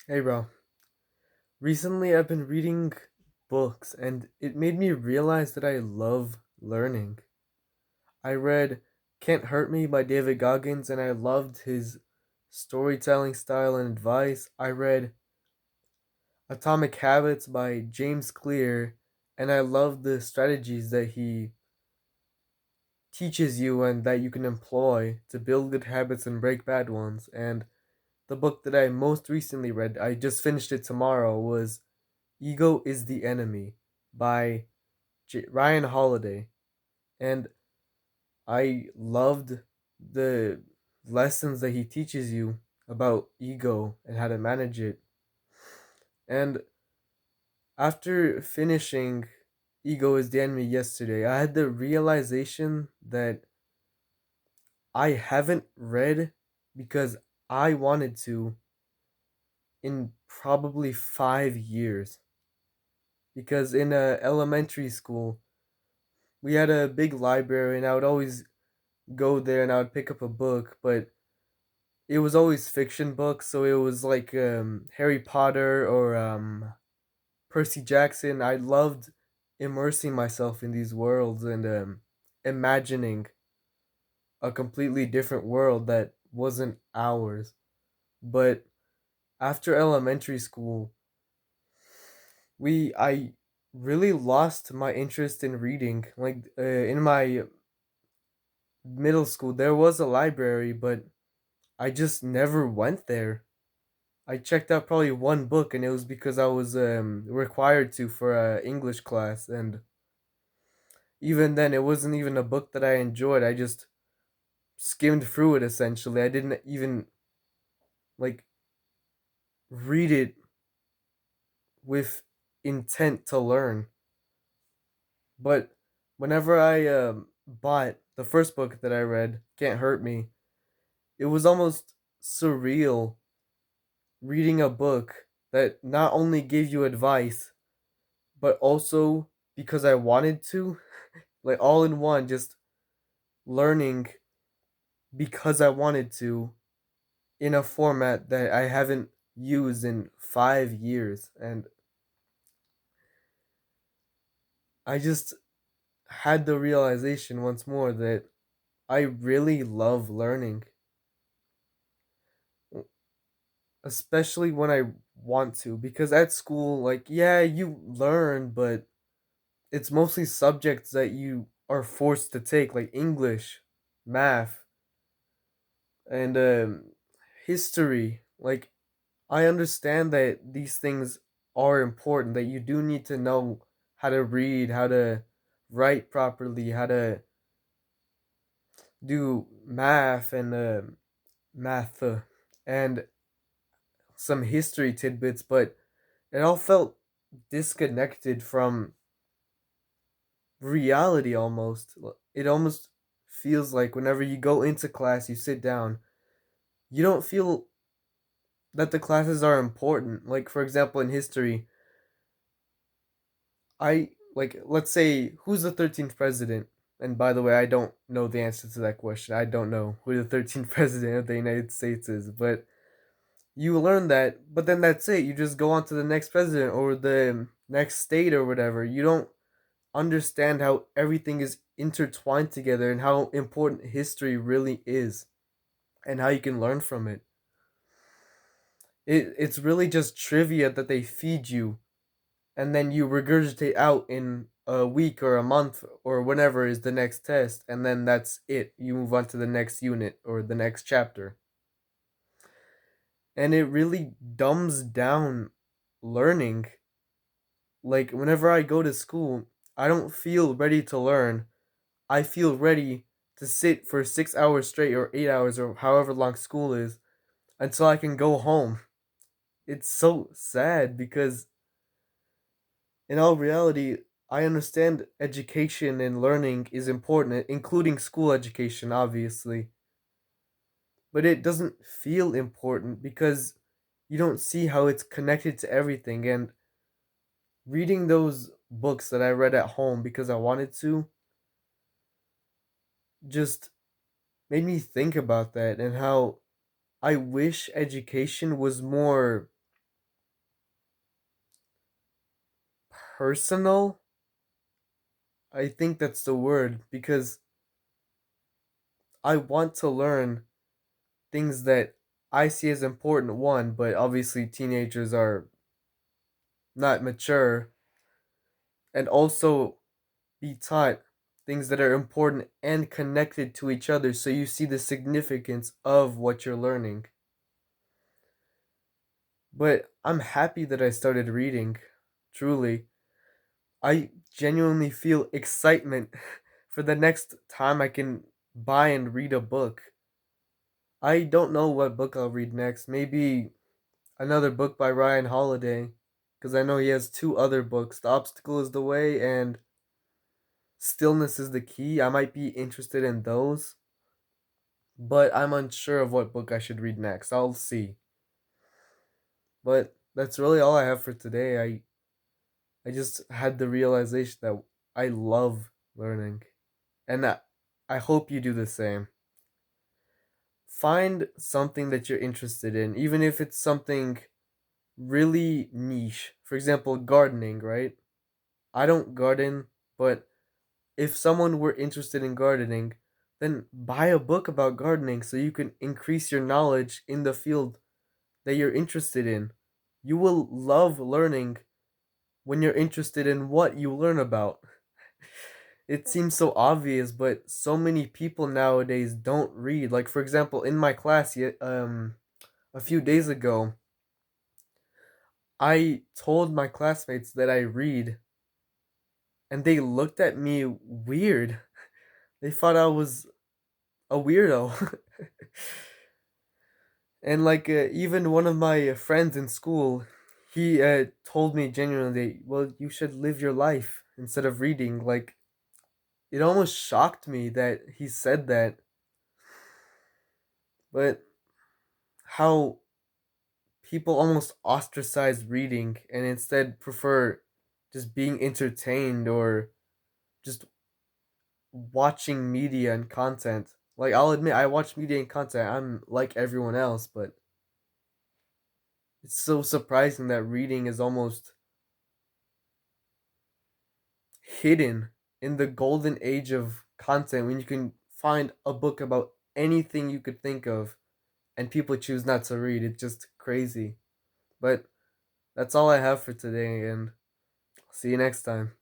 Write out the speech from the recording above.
Hey, bro. Recently, I've been reading books, and it made me realize that I love learning. I read Can't Hurt Me by David Goggins, and I loved his storytelling style and advice. I read Atomic Habits by James Clear, and I love the strategies that he teaches you and that you can employ to build good habits and break bad ones. And the book that I most recently read, I just finished it tomorrow, was Ego is the Enemy by Ryan Holiday. And I loved the lessons that he teaches you about ego and how to manage it. And after finishing Ego is the Enemy yesterday, I had the realization that I haven't read because I wanted to in probably 5 years. Because in elementary school, we had a big library, and I would always go there and I would pick up a book, but it was always fiction books, so it was like Harry Potter or Percy Jackson. I loved immersing myself in these worlds and imagining a completely different world that wasn't ours. But after elementary school, we I really lost my interest in reading. Like in my middle school, there was a library, but I just never went there. I checked out probably one book, and it was because I was required to for a English class, and even then, it wasn't even a book that I enjoyed. I just skimmed through it essentially. I didn't even like read it with intent to learn. But whenever I bought the first book that I read, Can't Hurt Me, it was almost surreal reading a book that not only gave you advice, but also because I wanted to, like all in one, just learning because I wanted to in a format that I haven't used in 5 years. And I just had the realization once more that I really love learning, especially when I want to. Because at school, like, yeah, you learn, but it's mostly subjects that you are forced to take, like English, math, and history. Like, I understand that these things are important, that you do need to know how to read, how to write properly, how to do math and math and some history tidbits, but it all felt disconnected from reality almost. It almost feels like whenever you go into class, you sit down, you don't feel that the classes are important. Like, for example, in history, I like let's say who's the 13th president? And by the way, I don't know the answer to that question. I don't know who the 13th president of the United States is, but you learn that, but then that's it. You just go on to the next president or the next state or whatever. You don't understand how everything is intertwined together and how important history really is and how you can learn from it. It's really just trivia that they feed you and then you regurgitate out in a week or a month or whenever is the next test, and then that's it. You move on to the next unit or the next chapter. And it really dumbs down learning. Like, whenever I go to school, I don't feel ready to learn. I feel ready to sit for 6 hours straight or 8 hours or however long school is until I can go home. It's so sad because in all reality, I understand education and learning is important, including school education, obviously. But it doesn't feel important because you don't see how it's connected to everything. And reading those books that I read at home because I wanted to just made me think about that and how I wish education was more. personal. I think that's the word because I want to learn things that I see as important, one, but obviously teenagers are not mature, and also be taught things that are important and connected to each other so you see the significance of what you're learning. But I'm happy that I started reading, truly. I genuinely feel excitement for the next time I can buy and read a book. I don't know what book I'll read next. Maybe another book by Ryan Holiday, because I know he has two other books, The Obstacle is the Way and Stillness is the Key. I might be interested in those, but I'm unsure of what book I should read next. I'll see. But that's really all I have for today. I just had the realization that I love learning, and I hope you do the same. Find something that you're interested in, even if it's something really niche. For example, gardening, right? I don't garden, but if someone were interested in gardening, then buy a book about gardening so you can increase your knowledge in the field that you're interested in. You will love learning when you're interested in what you learn about. It seems so obvious, but so many people nowadays don't read. Like for example, in my class, a few days ago, I told my classmates that I read, and they looked at me weird. They thought I was a weirdo. And like even one of my friends in school, he told me genuinely, "Well, you should live your life instead of reading." Like it almost shocked me that he said that. But how people almost ostracize reading and instead prefer just being entertained or just watching media and content. Like I'll admit I watch media and content. I'm like everyone else, but it's so surprising that reading is almost hidden in the golden age of content when you can find a book about anything you could think of and people choose not to read. It's just crazy. But that's all I have for today and see you next time.